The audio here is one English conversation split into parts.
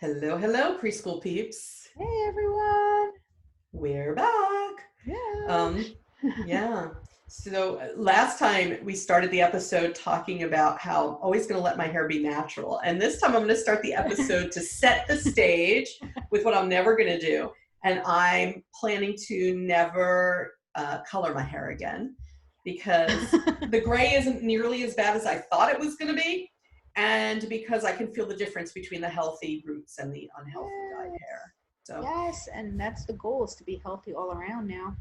Hello, hello, preschool peeps. Hey everyone. We're back. Yeah. Yeah. So last time we started the episode talking about how I'm always going to let my hair be natural. And this time I'm going to start the episode to set the stage with what I'm never going to do. And I'm planning to never color my hair again because the gray isn't nearly as bad as I thought it was going to be. And because I can feel the difference between the healthy roots and the unhealthy dyed hair. So Yes, and that's the goal, is to be healthy all around now.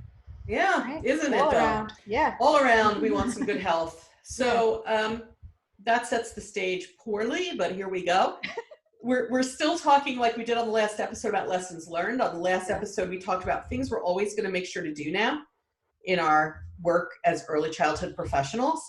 yeah, Right? isn't it All though? around. Yeah. All around, we want some good health. Yeah. So that sets the stage poorly, but here we go. We're still talking like we did on the last episode about lessons learned. On the last episode, we talked about things we're always going to make sure to do now in our work as early childhood professionals.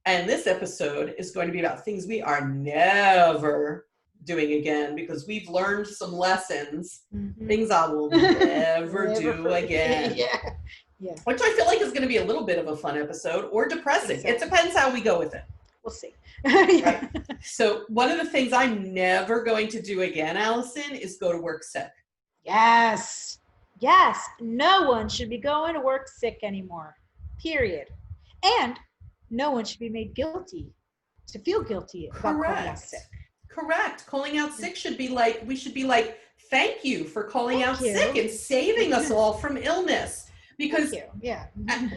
And this episode is going to be about things we are never doing again because we've learned some lessons, things I will never do again. Yeah. Which I feel like is going to be a little bit of a fun episode or depressing. Exactly. It depends how we go with it. We'll see. Right? So one of the things I'm never going to do again, Allison, is go to work sick. Yes. Yes. No one should be going to work sick anymore. Period. And no one should be made guilty to feel guilty about calling out sick. Correct. Calling out sick should be like, we should be like, thank you for calling out sick and saving us all from illness. Because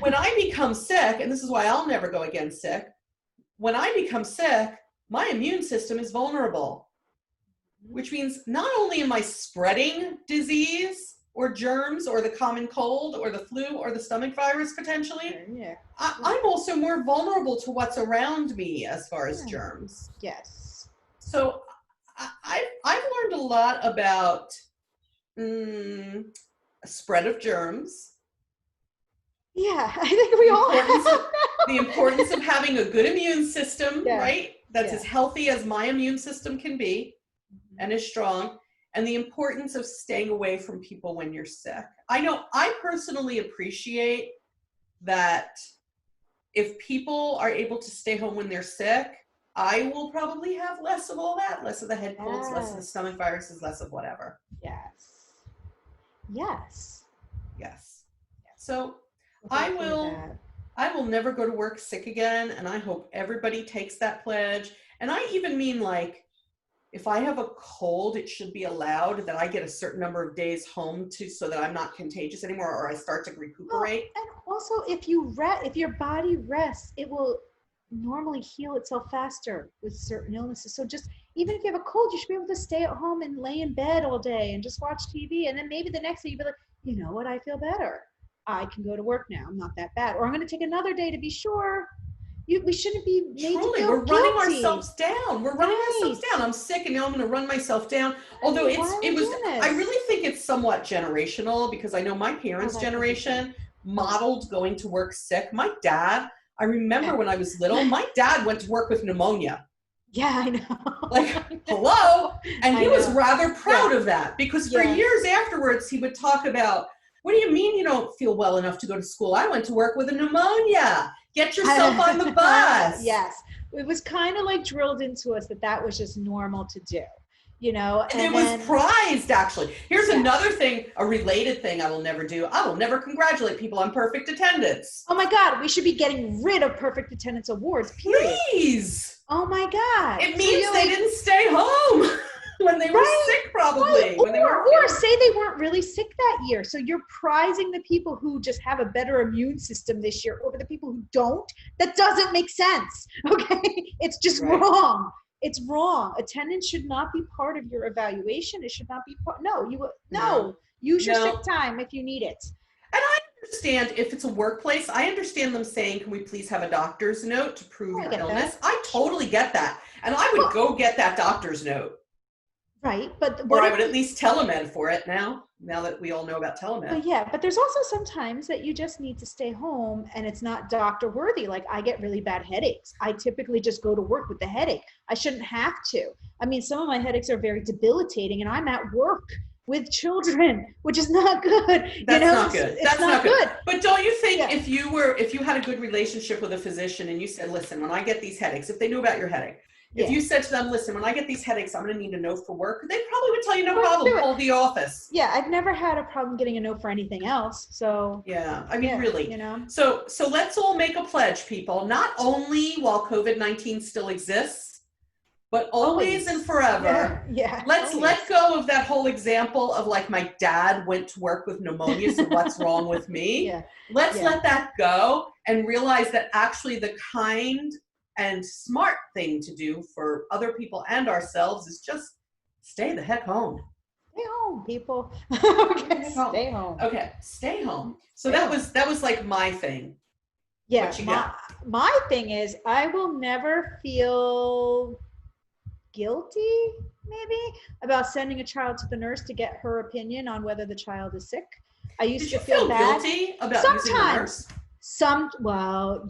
when I become sick, and this is why I'll never go again sick, when I become sick, my immune system is vulnerable, which means not only am I spreading disease or germs or the common cold or the flu or the stomach virus potentially, I'm also more vulnerable to what's around me as far as germs. Yes. So I've learned a lot about spread of germs. Yeah, I think we all have. The importance of having a good immune system, right? That's as healthy as my immune system can be and is strong. And the importance of staying away from people when you're sick. I know I personally appreciate that if people are able to stay home when they're sick, I will probably have less of all that, less of the head colds, less of the stomach viruses, less of whatever. Yes. So I will never go to work sick again, and I hope everybody takes that pledge. And I even mean, like, if I have a cold, it should be allowed that I get a certain number of days home so that I'm not contagious anymore, or I start to recuperate. And also, if your body rests, it will normally heal itself faster with certain illnesses. So just, even if you have a cold, you should be able to stay at home and lay in bed all day and just watch TV. And then maybe the next day you'll be like, you know what, I feel better. I can go to work now. I'm not that bad. Or I'm going to take another day to be sure. We shouldn't be made to feel we're running guilty. ourselves down. We're running ourselves down. I'm sick and now I'm going to run myself down. Although I really think it's somewhat generational, because I know my parents' generation modeled going to work sick. My dad, I remember when I was little, my dad went to work with pneumonia. Yeah, I know. Like, hello? And he was rather proud of that, because for years afterwards, he would talk about, what do you mean you don't feel well enough to go to school? I went to work with a pneumonia. Get yourself on the bus. Yes. It was kind of like drilled into us that was just normal to do, you know. And it was prized, actually. Here's another thing, a related thing I will never do. I will never congratulate people on perfect attendance. Oh my God, we should be getting rid of perfect attendance awards, period. Please. Oh my God. It means they didn't stay home. When they were sick, probably. Or say they weren't really sick that year. So you're prizing the people who just have a better immune system this year over the people who don't. That doesn't make sense. Okay? It's just wrong. It's wrong. Attendance should not be part of your evaluation. It should not be part. No. Use your sick time if you need it. And I understand if it's a workplace, I understand them saying, can we please have a doctor's note to prove your illness? I totally get that. And I would go get that doctor's note. Right, but or I would at least telemed for it now that we all know about telemed. But there's also sometimes that you just need to stay home and it's not doctor worthy. Like, I get really bad headaches. I typically just go to work with the headache. I shouldn't have to. I mean, some of my headaches are very debilitating, and I'm at work with children, which is not good. That's not good. That's not good. But don't you think if you had a good relationship with a physician and you said, listen, when I get these headaches, if they knew about your headache, If you said to them, listen, when I get these headaches, I'm going to need a note for work, they probably would tell you, no problem, call the office. Yeah, I've never had a problem getting a note for anything else. So yeah, I mean, really, you know. So let's all make a pledge, people, not only while COVID-19 still exists, but always and forever. Yeah. Let's let go of that whole example of like my dad went to work with pneumonia, so what's wrong with me? Let's let that go and realize that actually the kind and smart thing to do for other people and ourselves is just stay the heck home. Stay home, people. Okay, stay home. Okay, stay home. So that was like my thing. Yeah, my thing is I will never feel guilty maybe about sending a child to the nurse to get her opinion on whether the child is sick. I used to feel bad. Guilty about using a nurse?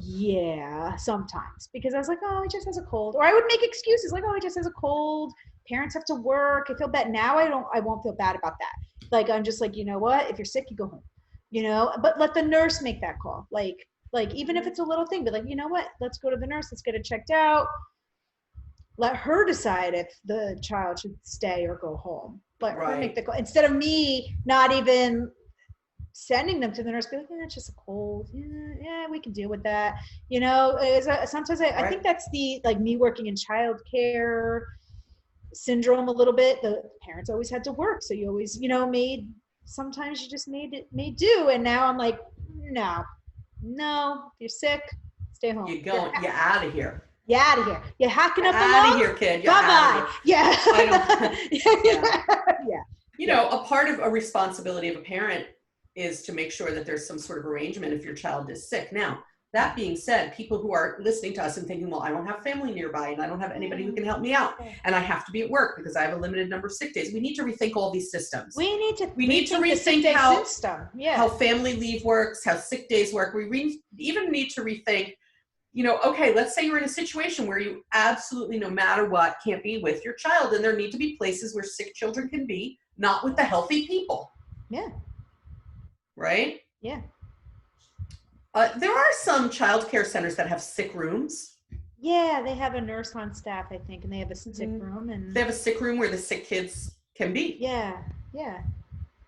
Yeah, sometimes, because I was like, oh, he just has a cold, or I would make excuses like, oh, he just has a cold, parents have to work, I feel bad. Now I won't feel bad about that. Like, I'm just like, you know what, if you're sick, you go home, you know, but let the nurse make that call. Like even if it's a little thing, but like, you know what, let's go to the nurse, let's get it checked out. Let her decide if the child should stay or go home. Let her make the call, instead of me not even sending them to the nurse. Be like, it's just a cold. Yeah, we can deal with that. You know, sometimes I think that's the like me working in childcare syndrome a little bit. The parents always had to work, so you always, you know, sometimes you just made do. And now I'm like, no, if you're sick, stay home. You're out of here. You're out of here. You're hacking up out of here, kid. Bye-bye. Yeah. You know, a part of a responsibility of a parent is to make sure that there's some sort of arrangement if your child is sick. Now, that being said, people who are listening to us and thinking, well, I don't have family nearby and I don't have anybody who can help me out and I have to be at work because I have a limited number of sick days. We need to rethink all these systems. We need to rethink how family leave works, how sick days work. We even need to rethink, you know, okay, let's say you're in a situation where you absolutely, no matter what, can't be with your child, and there need to be places where sick children can be, not with the healthy people. Yeah. Right? Yeah. There are some child care centers that have sick rooms. Yeah, they have a nurse on staff, I think, and they have a sick room. And they have a sick room where the sick kids can be. Yeah.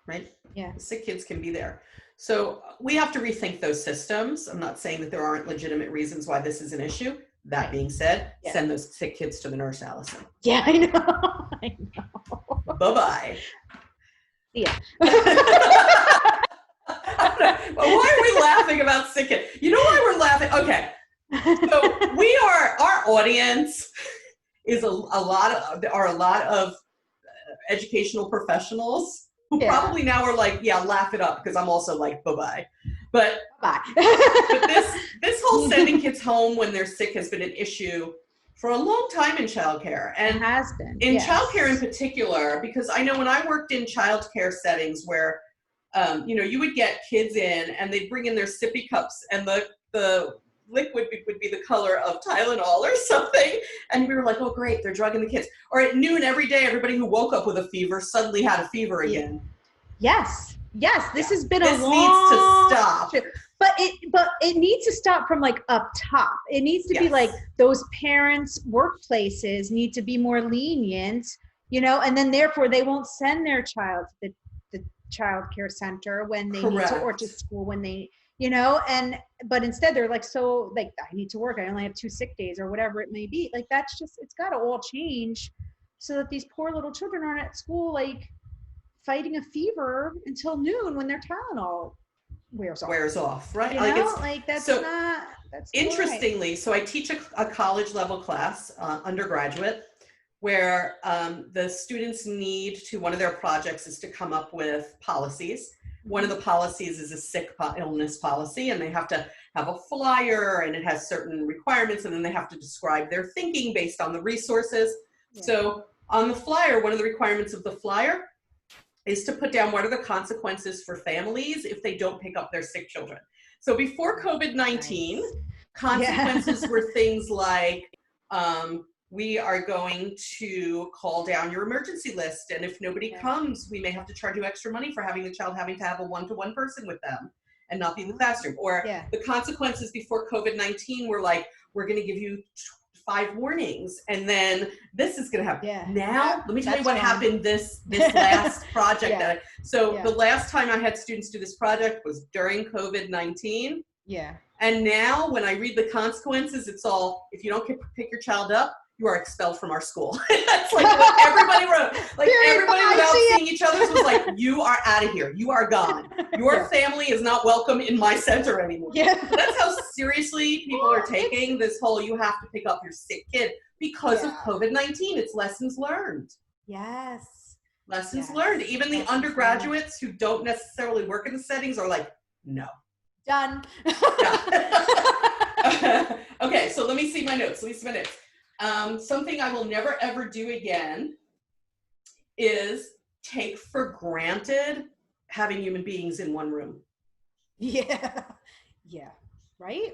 Right? Yeah. The sick kids can be there. So we have to rethink those systems. I'm not saying that there aren't legitimate reasons why this is an issue. That being said, send those sick kids to the nurse, Allison. Yeah, I know. Bye-bye. Yeah. Why are we laughing about sick kids? You know why we're laughing? Okay. So our audience is a lot of educational professionals who probably now are like, yeah, laugh it up, because I'm also like, bye-bye. But this whole sending kids home when they're sick has been an issue for a long time in childcare. And it has been. In childcare in particular, because I know when I worked in childcare settings where, you know, you would get kids in and they'd bring in their sippy cups and the liquid would be the color of Tylenol or something. And we were like, oh, great, they're drugging the kids. Or at noon every day, everybody who woke up with a fever suddenly had a fever again. Yes. This has been this a long... needs to stop. But it needs to stop from like up top. It needs to be like those parents' workplaces need to be more lenient, you know, and then therefore they won't send their child to the child care center when they need to, or to school when they, you know, but instead they're like, so like, I need to work, I only have 2 sick days or whatever it may be. Like, that's just, it's got to all change so that these poor little children aren't at school like fighting a fever until noon when their Tylenol wears off, right? You know? Like that's so not, that's interestingly right. So I teach a college level class, undergraduate, where the students need to, one of their projects is to come up with policies. One of the policies is a sick illness policy, and they have to have a flyer, and it has certain requirements, and then they have to describe their thinking based on the resources. So on the flyer, one of the requirements of the flyer is to put down what are the consequences for families if they don't pick up their sick children. So before COVID-19, consequences were things like, we are going to call down your emergency list, and if nobody comes, we may have to charge you extra money for having the child having to have a one-to-one person with them and not be in the classroom. Or the consequences before COVID-19 were like, we're going to give you 5 warnings, and then this is going to happen. Yeah. Now, let me tell you what happened this last project. The last time I had students do this project was during COVID-19. Yeah. And now when I read the consequences, it's all, if you don't pick your child up, you are expelled from our school. That's like what everybody wrote. Like everybody without seeing each other was like, you are out of here. You are gone. Your family is not welcome in my center anymore. Yeah. That's how seriously people are taking this whole, you have to pick up your sick kid because of COVID-19. It's lessons learned. Yes. Lessons learned. Even the undergraduates who don't necessarily work in the settings are like, no. Done. Okay, so let me see my notes. Something I will never ever do again is take for granted having human beings in one room. Yeah. Yeah. Right?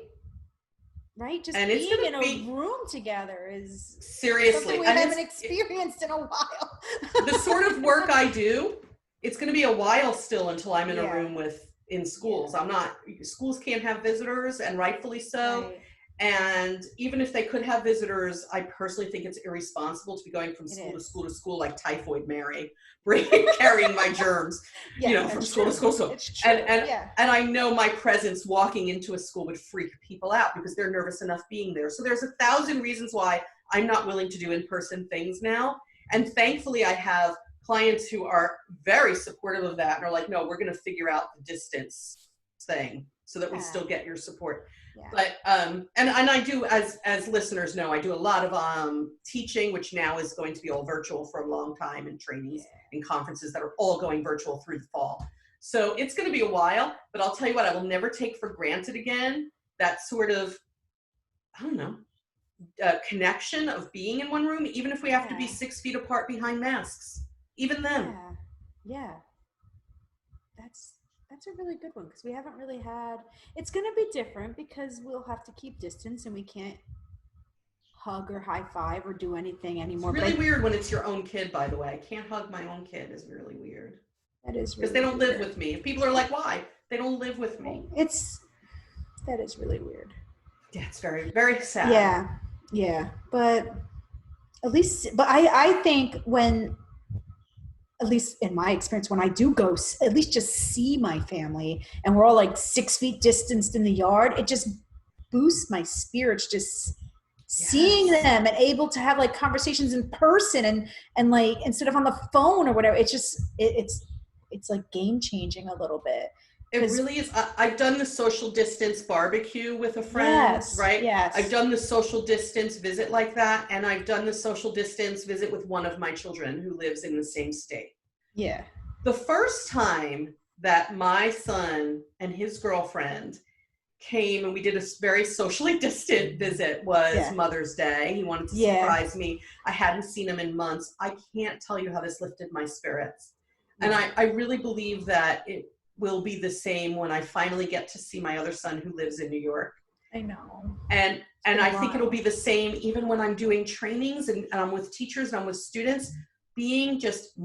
Just being in a room together is seriously something we haven't experienced in a while. The sort of work I do, it's going to be a while still until I'm in a room in schools. Schools can't have visitors, and rightfully so. Right. And even if they could have visitors, I personally think it's irresponsible to be going from school to school to school like Typhoid Mary, carrying my germs, from school to school. So, and I know my presence walking into a school would freak people out because they're nervous enough being there. So there's 1,000 reasons why I'm not willing to do in-person things now. And thankfully, I have clients who are very supportive of that and are like, no, we're going to figure out the distance thing so that we still get your support. Yeah. But and I do, as listeners know, I do a lot of teaching, which now is going to be all virtual for a long time, and trainings and conferences that are all going virtual through the fall. So it's going to be a while, but I'll tell you what, I will never take for granted again that sort of, I don't know, connection of being in one room, even if we have to be 6 feet apart behind masks, even then. Yeah. That's a really good one, because we haven't really had, it's going to be different because we'll have to keep distance and we can't hug or high five or do anything anymore. It's really weird when it's your own kid, by the way. I can't hug my own kid is really weird. That is really because they don't live with me. If people are like, why? They don't live with me. That is really weird. Yeah, it's very, very sad. Yeah. But I think when, at least in my experience, when I do go, at least just see my family and we're all like 6 feet distanced in the yard, it just boosts my spirits just seeing them and able to have like conversations in person and like instead of on the phone or whatever. It's just it's like game changing a little bit. It really is. I've done the social distance barbecue with a friend, right? Yes. I've done the social distance visit like that, and I've done the social distance visit with one of my children who lives in the same state. Yeah. The first time that my son and his girlfriend came and we did a very socially distant visit was Mother's Day. He wanted to surprise me. I hadn't seen him in months. I can't tell you how this lifted my spirits. And I really believe that it will be the same when I finally get to see my other son who lives in New York. I know. And I think it'll be the same even when I'm doing trainings and I'm with teachers and I'm with students. Being just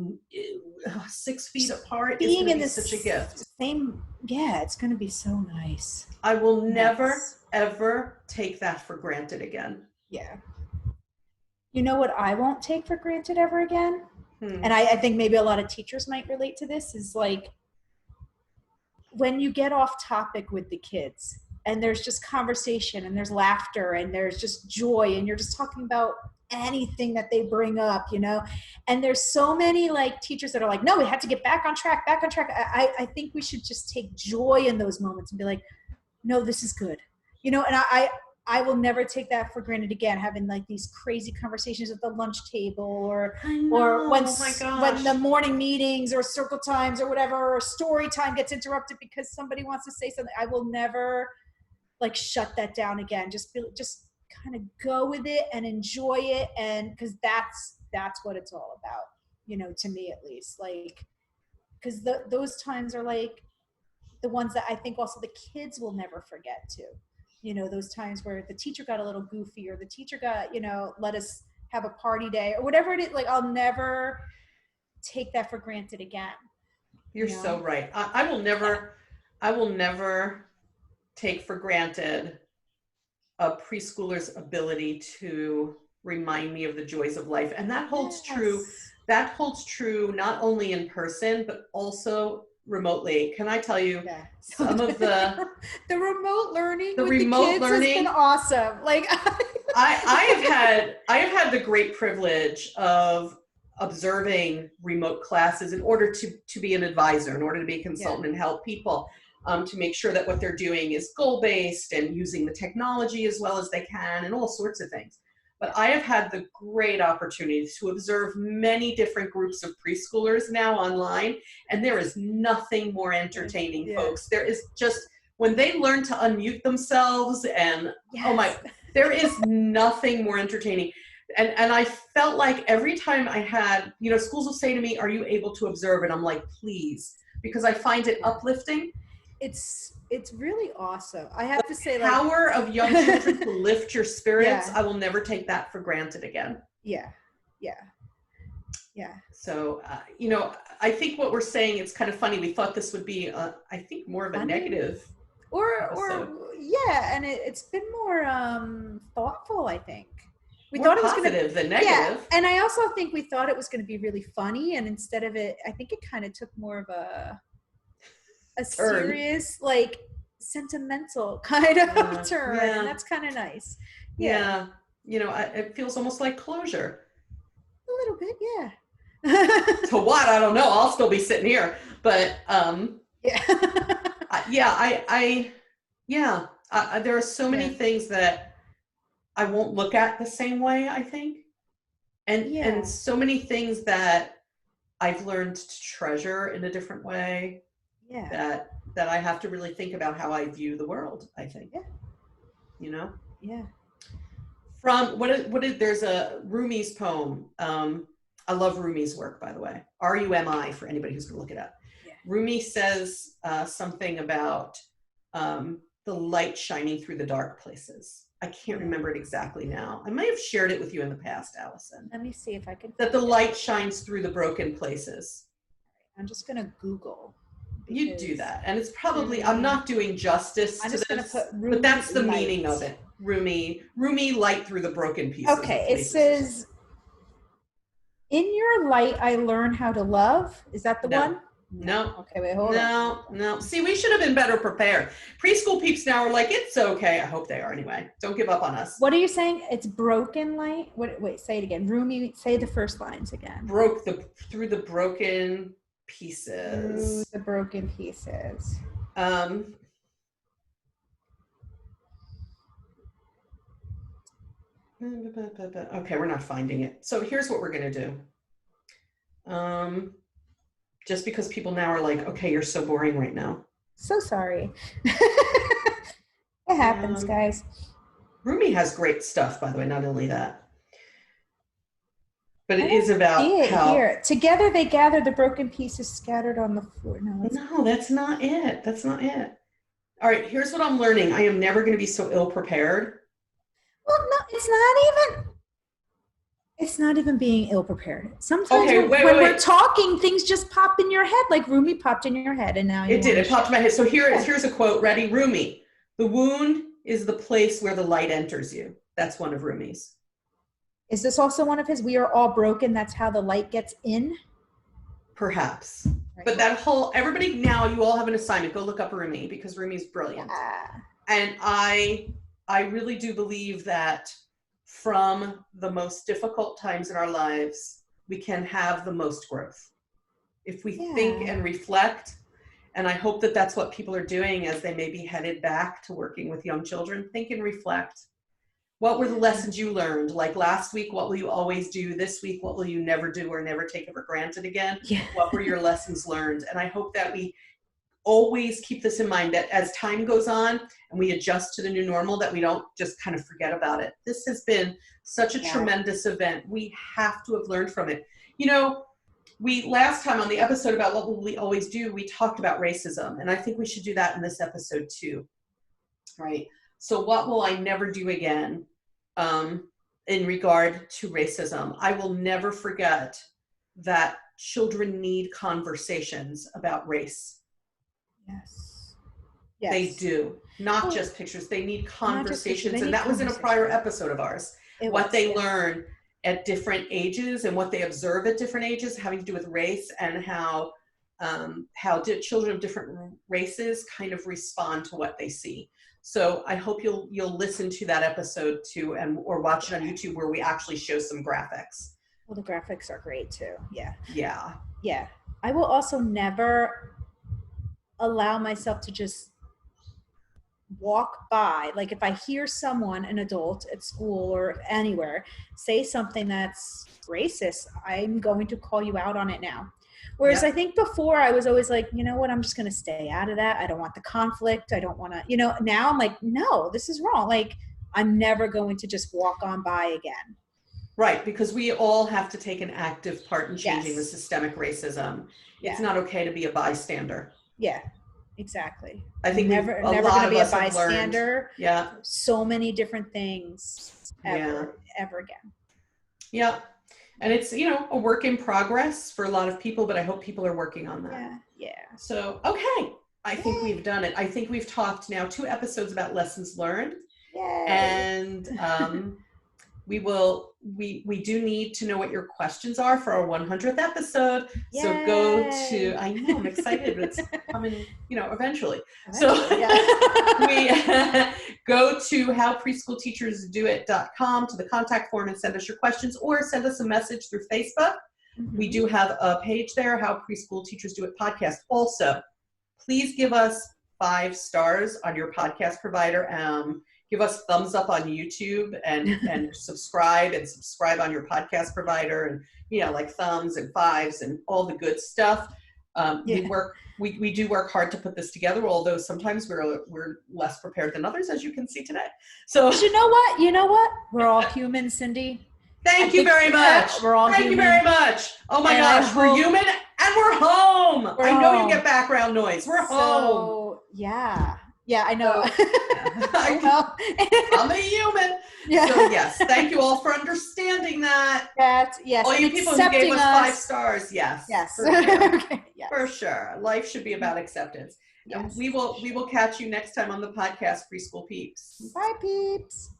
6 feet apart is going to be such a gift. It's going to be so nice. I will never, ever take that for granted again. Yeah. You know what I won't take for granted ever again? And I think maybe a lot of teachers might relate to this, is like when you get off topic with the kids and there's just conversation and there's laughter and there's just joy and you're just talking about anything that they bring up, and there's so many like teachers that are like, no, we have to get back on track. I think we should just take joy in those moments and be like, no, this is good, and I will never take that for granted again, having like these crazy conversations at the lunch table or when the morning meetings or circle times or whatever, or story time gets interrupted because somebody wants to say something. I will never like shut that down again. Just kind of go with it and enjoy it. And because that's what it's all about, to me at least, like, because those times are like the ones that I think also the kids will never forget too. Those times where the teacher got a little goofy or the teacher got, let us have a party day or whatever it is. Like, I'll never take that for granted again. You're so right. I will never take for granted a preschooler's ability to remind me of the joys of life. And that holds true. That holds true not only in person, but also remotely. Can I tell you some of the remote learning with the kids has been awesome. Like I have had the great privilege of observing remote classes in order to be an advisor, in order to be a consultant and help people to make sure that what they're doing is goal-based and using the technology as well as they can and all sorts of things. But I have had the great opportunity to observe many different groups of preschoolers now online, and there is nothing more entertaining, folks. There is just, when they learn to unmute themselves and, there is nothing more entertaining. And I felt like every time I had, schools will say to me, are you able to observe? And I'm like, please, because I find it uplifting. It's really awesome. I have to say, like, power of young children to lift your spirits. I will never take that for granted again. Yeah. So, I think what we're saying, it's kind of funny. We thought this would be, I think, more of a negative episode. And it's been more thoughtful, I think. We more thought it was positive than negative. Yeah, and I also think we thought it was going to be really funny, and instead of it, I think it kind of took more of a serious, like sentimental kind of turn, and that's kind of nice. It feels almost like closure. A little bit, To what? I don't know. I'll still be sitting here, but there are so many things that I won't look at the same way, I think, and so many things that I've learned to treasure in a different way. That I have to really think about how I view the world, I think. From what is there's a Rumi's poem. I love Rumi's work, by the way. Rumi, for anybody who's gonna look it up. Rumi says something about the light shining through the dark places. I can't remember it exactly now. I might have shared it with you in the past, Allison. Let me see if I can. That the light shines through the broken places. I'm just gonna Google. You do that, and it's probably, I'm not doing justice to this, but that's the meaning of it. Rumi, light through the broken pieces. Okay, it says, in your light, I learn how to love. Is that the one? No. Okay, wait, hold on. No. See, we should have been better prepared. Preschool peeps now are like, it's okay. I hope they are anyway. Don't give up on us. What are you saying? It's broken light? Wait, say it again. Rumi, say the first lines again. Through the broken pieces. Through the broken pieces. Okay, we're not finding it. So here's what we're going to do. Just because people now are like, okay, you're so boring right now. So sorry. It happens, guys. Rumi has great stuff, by the way, not only that. But it is about how... Here. Together they gather the broken pieces scattered on the floor. No, that's not it. That's not it. All right, here's what I'm learning. I am never going to be so ill-prepared. Well, no, it's not even being ill-prepared. Sometimes when we're talking, things just pop in your head, like Rumi popped in your head, and now it popped in my head. So here's a quote. Ready? Rumi. The wound is the place where the light enters you. That's one of Rumi's. Is this also one of his? We are all broken. That's how the light gets in. Perhaps. Right. But that whole, everybody now, you all have an assignment. Go look up Rumi, because Rumi's brilliant. And I really do believe that from the most difficult times in our lives, we can have the most growth. If we think and reflect, and I hope that that's what people are doing as they may be headed back to working with young children. Think and reflect. What were the lessons you learned? Like last week, what will you always do? This week, what will you never do or never take it for granted again? What were your lessons learned? And I hope that we always keep this in mind, that as time goes on and we adjust to the new normal, that we don't just kind of forget about it. This has been such a tremendous event. We have to have learned from it. We last time on the episode about what will we always do, we talked about racism, and I think we should do that in this episode too, right? So what will I never do again in regard to racism? I will never forget that children need conversations about race. Yes. Yes. They do. Not just pictures. They need conversations. And that was in a conversation. prior episode of ours. What they learn at different ages and what they observe at different ages, having to do with race, and how children of different races kind of respond to what they see. So I hope you'll listen to that episode too, or watch it on YouTube, where we actually show some graphics. Well, the graphics are great too. Yeah. Yeah. Yeah. I will also never allow myself to just walk by. Like if I hear someone, an adult at school or anywhere, say something that's racist, I'm going to call you out on it now. Whereas I think before I was always like, you know what, I'm just going to stay out of that. I don't want the conflict. I don't want to, now I'm like, no, this is wrong. Like I'm never going to just walk on by again. Right, because we all have to take an active part in changing the systemic racism. It's not okay to be a bystander. Yeah, exactly. I think never going to be a bystander. Yeah. So many different things ever again. Yeah. And it's, a work in progress for a lot of people, but I hope people are working on that. Yeah. Yeah. So, okay. I think we've done it. I think we've talked now 2 episodes about lessons learned. Yay. And we do need to know what your questions are for our 100th episode. Yay. So go to, I know, I'm excited. It's coming, eventually. So we go to howpreschoolteachersdoit.com to the contact form and send us your questions, or send us a message through Facebook. Mm-hmm. We do have a page there, How Preschool Teachers Do It podcast. Also, please give us 5 stars on your podcast provider. Give us thumbs up on YouTube and subscribe on your podcast provider, and like thumbs and 5s and all the good stuff. We do work hard to put this together, although sometimes we're less prepared than others, as you can see today. So you know what? We're all human, Cindy. Thank you very much. We're all Thank human. you very much. Oh my gosh, we're human and we're home. I know you get background noise. We're home. Yeah. Yeah, I know. I'm a human. Yeah. So yes, thank you all for understanding that. Yes. All you people who gave us 5 stars, yes. Yes. For sure. Okay. Yes. For sure. Life should be about acceptance. Yes. And we will catch you next time on the podcast, Preschool Peeps. Bye, peeps.